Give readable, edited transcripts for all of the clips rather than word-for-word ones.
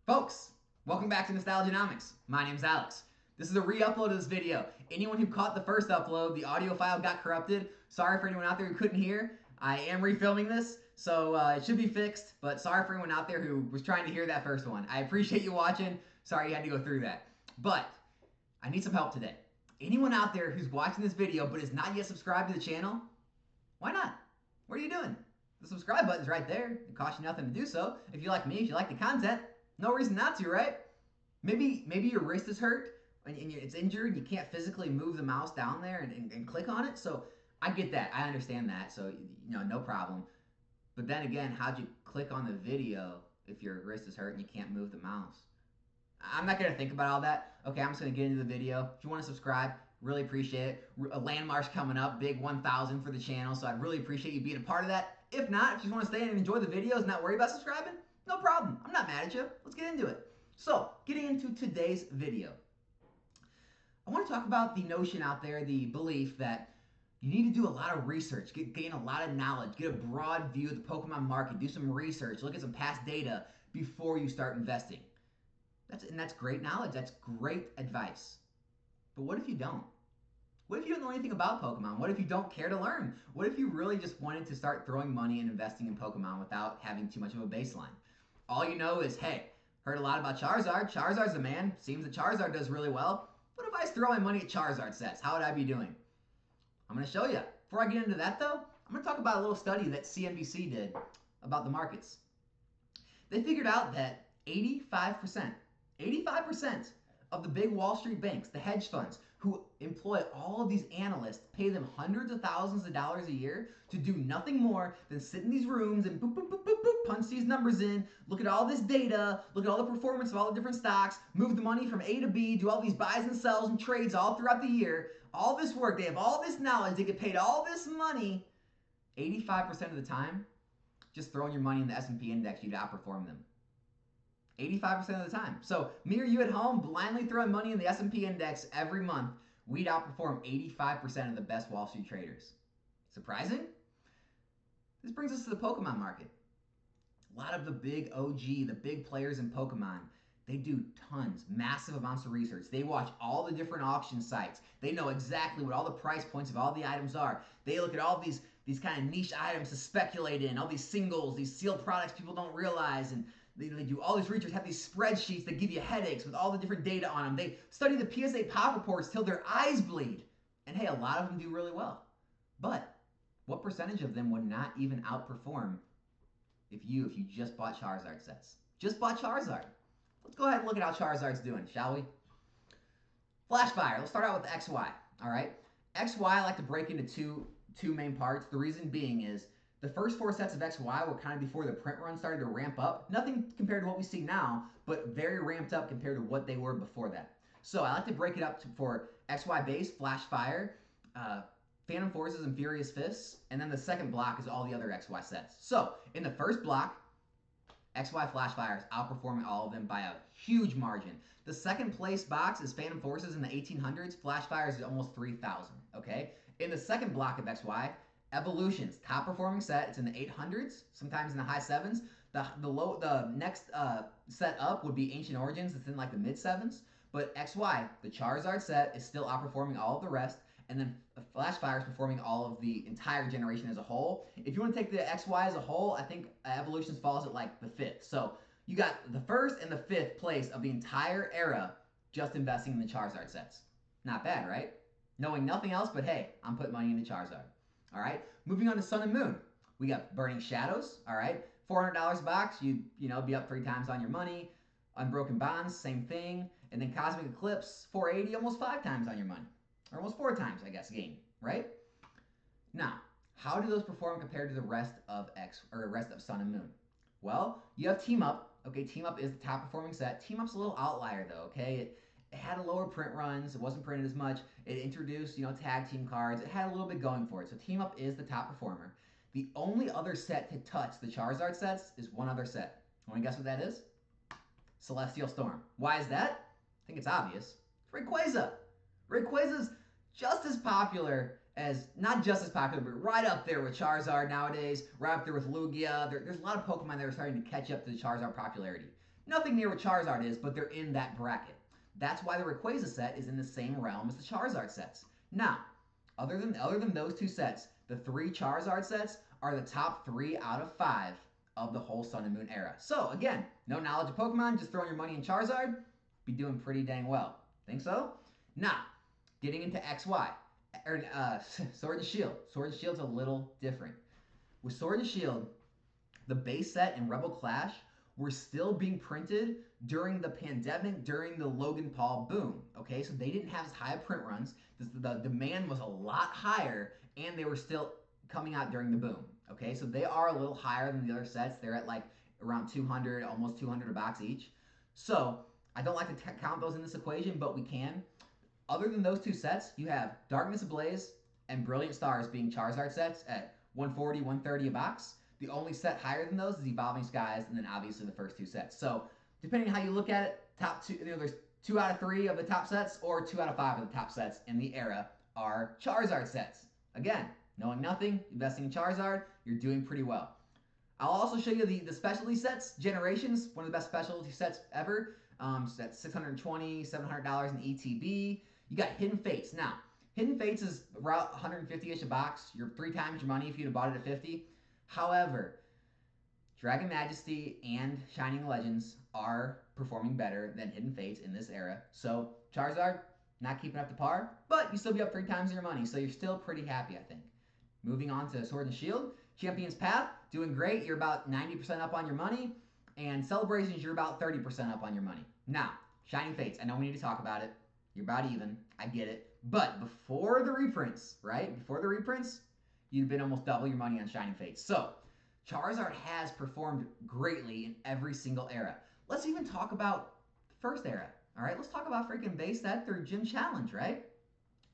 Folks, welcome back to Nostalgianomics. My name's Alex. This is a re-upload of this video. Anyone who caught the first upload, the audio file got corrupted. Sorry for anyone out there who couldn't hear. I am refilming this, so it should be fixed, but sorry for anyone out there who was trying to hear that first one. I appreciate you watching. Sorry you had to go through that. But I need some help today. Anyone out there who's watching this video but is not yet subscribed to the channel, why not? What are you doing? The subscribe button's right there. It costs you nothing to do so. If you like me, if you like the content, no reason not to, right? Maybe your wrist is hurt and it's injured and you can't physically move the mouse down there and click on it. So I get that. I understand that. So, no problem. But then again, how'd you click on the video if your wrist is hurt and you can't move the mouse? I'm not going to think about all that. Okay, I'm just going to get into the video. If you want to subscribe, really appreciate it. A landmark's coming up, big 1,000 for the channel, so I'd really appreciate you being a part of that. If not, if you just want to stay and enjoy the videos and not worry about subscribing, no problem. I'm not mad at you. Let's get into it. So, getting into today's video. I want to talk about the notion out there, the belief that you need to do a lot of research, gain a lot of knowledge, get a broad view of the Pokemon market, do some research, look at some past data before you start investing. That's great knowledge. That's great advice. But what if you don't? What if you don't know anything about Pokemon? What if you don't care to learn? What if you really just wanted to start throwing money and investing in Pokemon without having too much of a baseline? All you know is, hey, heard a lot about Charizard. Charizard's the man. Seems that Charizard does really well. What if I throw my money at Charizard sets? How would I be doing? I'm going to show you. Before I get into that, though, I'm going to talk about a little study that CNBC did about the markets. They figured out that 85% of the big Wall Street banks, the hedge funds, who employ all of these analysts, pay them hundreds of thousands of dollars a year to do nothing more than sit in these rooms and boop, boop, boop, boop, boop, punch these numbers in, look at all this data, look at all the performance of all the different stocks, move the money from A to B, do all these buys and sells and trades all throughout the year. All this work, they have all this knowledge, they get paid all this money. 85% of the time, just throwing your money in the S&P index, you'd outperform them. 85% of the time. So me or you at home blindly throwing money in the S&P index every month, we'd outperform 85% of the best Wall Street traders. Surprising? This brings us to the Pokemon market. A lot of the big OG, the big players in Pokemon, they do tons, massive amounts of research. They watch all the different auction sites. They know exactly what all the price points of all the items are. They look at all these kind of niche items to speculate in, all these singles, these sealed products people don't realize, and they do all this research, have these spreadsheets that give you headaches with all the different data on them. They study the PSA pop reports till their eyes bleed. And hey, a lot of them do really well. But what percentage of them would not even outperform if you just bought Charizard sets? Just bought Charizard. Let's go ahead and look at how Charizard's doing, shall we? Flash Fire. Let's start out with XY, all right? XY I like to break into two main parts. The reason being is the first four sets of XY were kind of before the print run started to ramp up. Nothing compared to what we see now, but very ramped up compared to what they were before that. So I like to break it up for XY base, Flash Fire, Phantom Forces, and Furious Fists, and then the second block is all the other XY sets. So in the first block, XY Flash Fire is outperforming all of them by a huge margin. The second place box is Phantom Forces in the 1800s. Flash Fire is almost 3,000, okay? In the second block of XY, Evolutions, top performing set. It's in the 800s, sometimes in the high 7s. The next set up would be Ancient Origins. It's in like the mid 7s. But XY, the Charizard set, is still outperforming all of the rest. And then Flash Fire is performing all of the entire generation as a whole. If you want to take the XY as a whole, I think Evolutions falls at like the 5th. So you got the 1st and the 5th place of the entire era just investing in the Charizard sets. Not bad, right? Knowing nothing else, but hey, I'm putting money into Charizard. All right, moving on to Sun and Moon. We got Burning Shadows, all right, $400 a box, you'd be up 3 times on your money. Unbroken Bonds, same thing. And then Cosmic Eclipse, $480, almost 5 times on your money. Or almost 4 times, I guess, gain, right? Now, how do those perform compared to the rest of Sun and Moon? Well, you have Team Up. Okay, Team Up is the top performing set. Team Up's a little outlier though, okay? It had a lower print runs. It wasn't printed as much. It introduced, tag team cards. It had a little bit going for it. So Team Up is the top performer. The only other set to touch the Charizard sets is one other set. Want to guess what that is? Celestial Storm. Why is that? I think it's obvious. It's Rayquaza. Rayquaza's just as popular as, not just as popular, but right up there with Charizard nowadays, right up there with Lugia. There's a lot of Pokemon that are starting to catch up to the Charizard popularity. Nothing near what Charizard is, but they're in that bracket. That's why the Rayquaza set is in the same realm as the Charizard sets. Now, other than those two sets, the 3 Charizard sets are the top 3 out of 5 of the whole Sun and Moon era. So again, no knowledge of Pokemon, just throwing your money in Charizard, be doing pretty dang well. Think so? Now, getting into XY, Sword and Shield. Sword and Shield's a little different. With Sword and Shield, the base set and Rebel Clash were still being printed during the pandemic, during the Logan Paul boom. Okay, so they didn't have as high print runs. The demand was a lot higher, and they were still coming out during the boom. Okay, so they are a little higher than the other sets. They're at like around 200, almost 200 a box each. So I don't like to count those in this equation, but we can. Other than those two sets, you have Darkness Ablaze and Brilliant Stars being Charizard sets at 140, 130 a box. The only set higher than those is Evolving Skies, and then obviously the first two sets. So depending on how you look at it, top two, there's 2 out of 3 of the top sets, or 2 out of 5 of the top sets in the era are Charizard sets. Again, knowing nothing, investing in Charizard, you're doing pretty well. I'll also show you the specialty sets, Generations, one of the best specialty sets ever. So that's $620, $700 in ETB. You got Hidden Fates. Now, Hidden Fates is around 150-ish a box. You're 3 times your money if you'd have bought it at 50. However, Dragon Majesty and Shining Legends are performing better than Hidden Fates in this era. So Charizard, not keeping up to par, but you still be up 3 times your money, so you're still pretty happy, I think. Moving on to Sword and Shield, Champion's Path, doing great. You're about 90% up on your money, and Celebrations, you're about 30% up on your money. Now, Shining Fates, I know we need to talk about it. You're about even, I get it. But before the reprints, right? Before the reprints, you've been almost double your money on Shining Fates. So, Charizard has performed greatly in every single era. Let's even talk about the first era, all right? Let's talk about freaking base set through Gym Challenge, right?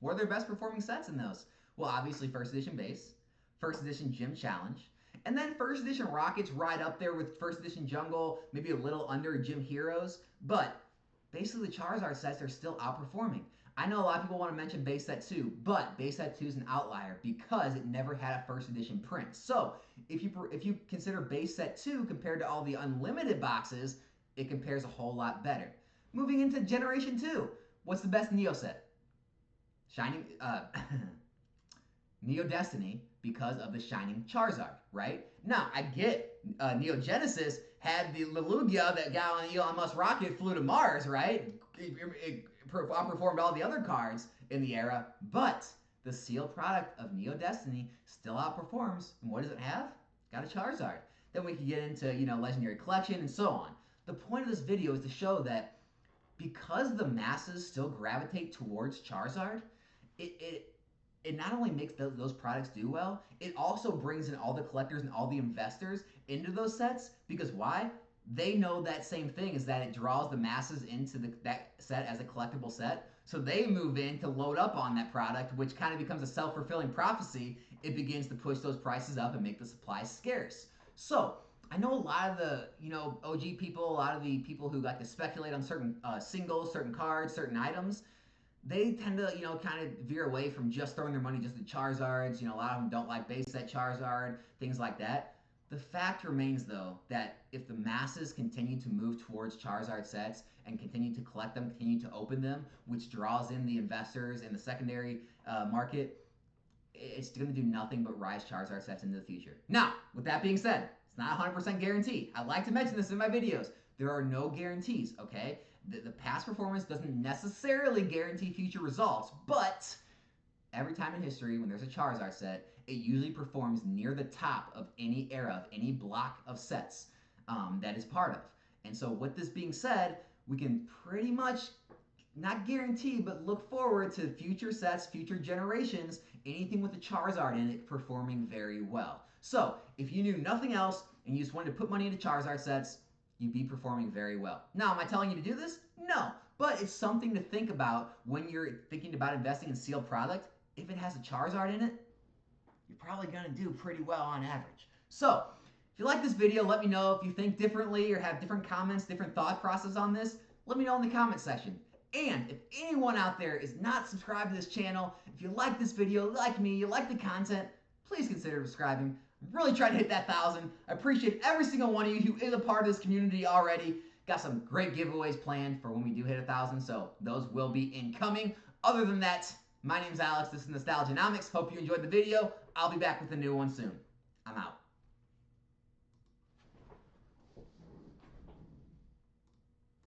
What are their best performing sets in those? Well, obviously, first edition base, first edition Gym Challenge, and then first edition Rockets right up there with first edition Jungle, maybe a little under Gym Heroes, but basically the Charizard sets are still outperforming. I know a lot of people want to mention base set 2, but base set 2 is an outlier because it never had a first edition print. So if you consider base set 2 compared to all the unlimited boxes, it compares a whole lot better. Moving into Generation 2, what's the best Neo set? Shining, Neo Destiny, because of the Shining Charizard, right? Now, I get Neo Genesis had the Lugia that got on Elon Musk rocket, flew to Mars, right? It outperformed all the other cards in the era, but the sealed product of Neo Destiny still outperforms. And what does it have? Got a Charizard. Then we can get into, Legendary Collection and so on. The point of this video is to show that because the masses still gravitate towards Charizard, it not only makes those products do well, it also brings in all the collectors and all the investors into those sets. Because why? They know that same thing is that it draws the masses into that set as a collectible set. So they move in to load up on that product, which kind of becomes a self-fulfilling prophecy. It begins to push those prices up and make the supply scarce. So I know a lot of the OG people, a lot of the people who like to speculate on certain singles, certain cards, certain items, they tend to, kind of veer away from just throwing their money just at Charizards. A lot of them don't like base set Charizard, things like that. The fact remains, though, that if the masses continue to move towards Charizard sets and continue to collect them, continue to open them, which draws in the investors in the secondary market, it's going to do nothing but rise Charizard sets into the future. Now, with that being said, it's not 100% guarantee. I like to mention this in my videos. There are no guarantees, okay? The past performance doesn't necessarily guarantee future results, but every time in history when there's a Charizard set, it usually performs near the top of any era, of any block of sets that is part of. And so with this being said, we can pretty much, not guarantee, but look forward to future sets, future generations, anything with a Charizard in it performing very well. So if you knew nothing else and you just wanted to put money into Charizard sets, you'd be performing very well. Now, am I telling you to do this? No, but it's something to think about when you're thinking about investing in sealed product. If it has a Charizard in it, you're probably going to do pretty well on average. So, if you like this video, let me know. If you think differently or have different comments, different thought process on this, let me know in the comment section. And if anyone out there is not subscribed to this channel, if you like this video, like me, you like the content, please consider subscribing. I'm really trying to hit that 1,000. I appreciate every single one of you who is a part of this community already. Got some great giveaways planned for when we do hit 1,000, so those will be incoming. Other than that, my name's Alex. This is Nostalgianomics. Hope you enjoyed the video. I'll be back with a new one soon. I'm out.